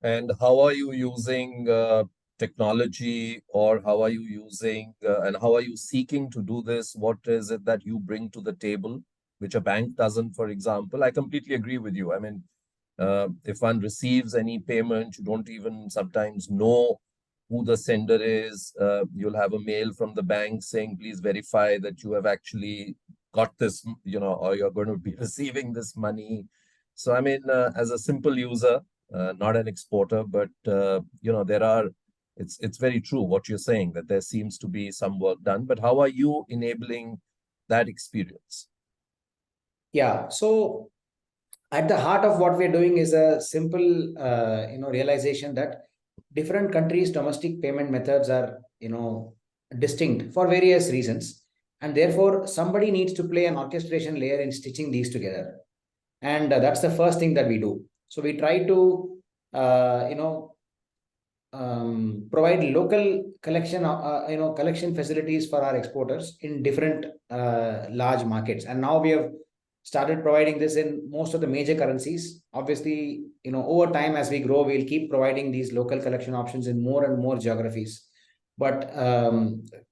And how are you using technology, or how are you using and how are you seeking to do this? What is it that you bring to the table, which a bank doesn't, for example? I completely agree with you. I mean, if one receives any payment, you don't even sometimes know who the sender is. You'll have a mail from the bank saying, please verify that you have actually got this, or you're going to be receiving this money. So, I mean, as a simple user, not an exporter, but it's very true what you're saying, that there seems to be some work done. But how are you enabling that experience? Yeah. So at the heart of what we're doing is a simple, realization that different countries' domestic payment methods are, distinct for various reasons. And therefore, somebody needs to play an orchestration layer in stitching these together. And that's the first thing that we do. So we try to, provide local collection facilities for our exporters in different large markets. And now we have started providing this in most of the major currencies. Obviously, over time as we grow, we'll keep providing these local collection options in more and more geographies. But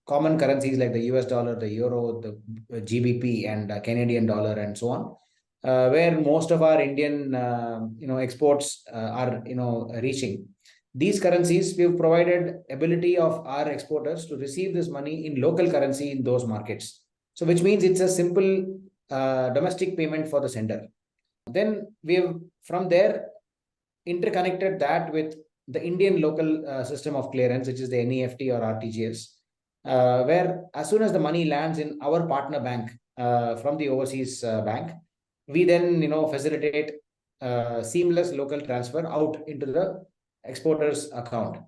common currencies like the US dollar, the euro, the GBP, and Canadian dollar, and so on, where most of our Indian exports are reaching. These currencies, we have provided ability of our exporters to receive this money in local currency in those markets. So which means it's a simple domestic payment for the sender. Then we have from there interconnected that with the Indian local system of clearance, which is the NEFT or RTGS, where as soon as the money lands in our partner bank from the overseas bank, we then facilitate seamless local transfer out into the exporter's account.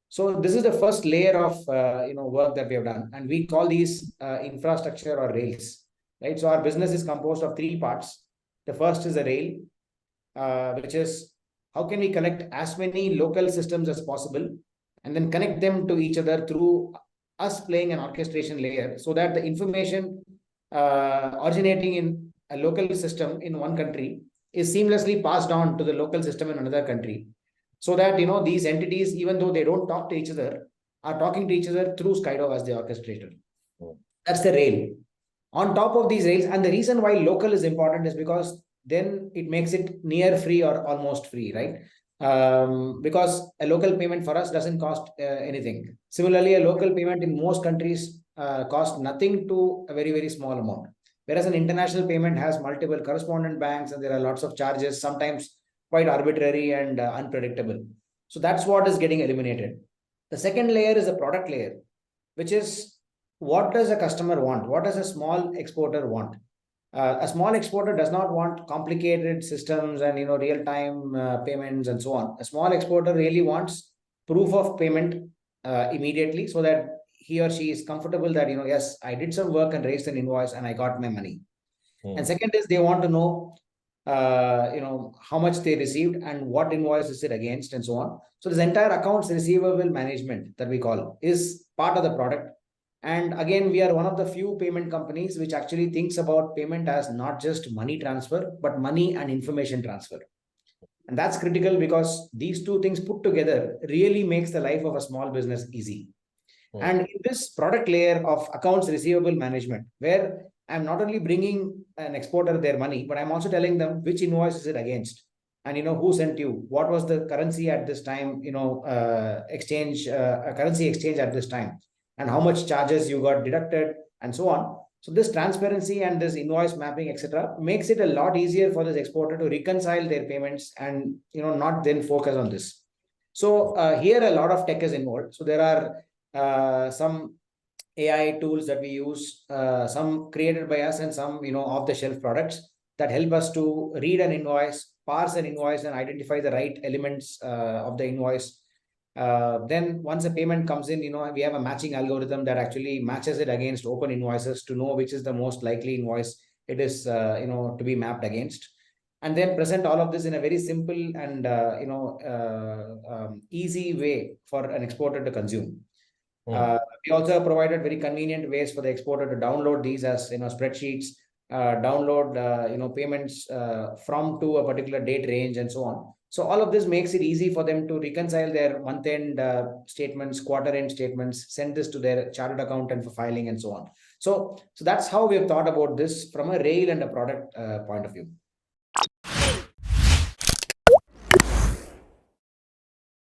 So this is the first layer of work that we have done, and we call these infrastructure or rails, right? So our business is composed of three parts. The first is a rail, which is how can we connect as many local systems as possible and then connect them to each other through us playing an orchestration layer, so that the information originating in a local system in one country is seamlessly passed on to the local system in another country, so that these entities, even though they don't talk to each other, are talking to each other through Skydo as the orchestrator. That's the rail. On top of these rails, and the reason why local is important is because then it makes it near free or almost free, right? Because a local payment for us doesn't cost anything. Similarly, a local payment in most countries costs nothing to a very, very small amount. Whereas an international payment has multiple correspondent banks and there are lots of charges, sometimes quite arbitrary and unpredictable. So that's what is getting eliminated. The second layer is a product layer, which is what does a customer want? What does a small exporter want? A small exporter does not want complicated systems and real-time payments and so on. A small exporter really wants proof of payment immediately, so that he or she is comfortable that yes, I did some work and raised an invoice and I got my money. And second is they want to know how much they received and what invoice is it against and so on. So this entire accounts receivable management that we call is part of the product. And again, we are one of the few payment companies which actually thinks about payment as not just money transfer, but money and information transfer. And that's critical because these two things put together really makes the life of a small business easy. And in this product layer of accounts receivable management, where I'm not only bringing an exporter their money, but I'm also telling them which invoice is it against, and who sent you, what was the currency at this time, exchange, currency exchange at this time, and how much charges you got deducted, and so on. So this transparency and this invoice mapping, etc., makes it a lot easier for this exporter to reconcile their payments and not then focus on this. So here a lot of tech is involved. So there are some AI tools that we use, some created by us and some off-the-shelf products that help us to read an invoice, parse an invoice, and identify the right elements of the invoice. Then once a payment comes in, we have a matching algorithm that actually matches it against open invoices to know which is the most likely invoice it is to be mapped against, and then present all of this in a very simple and easy way for an exporter to consume. We also provided very convenient ways for the exporter to download these as spreadsheets, download payments from to a particular date range and so on. So all of this makes it easy for them to reconcile their month-end statements, quarter-end statements, send this to their chartered accountant for filing and so on. So that's how we have thought about this from a rail and a product point of view.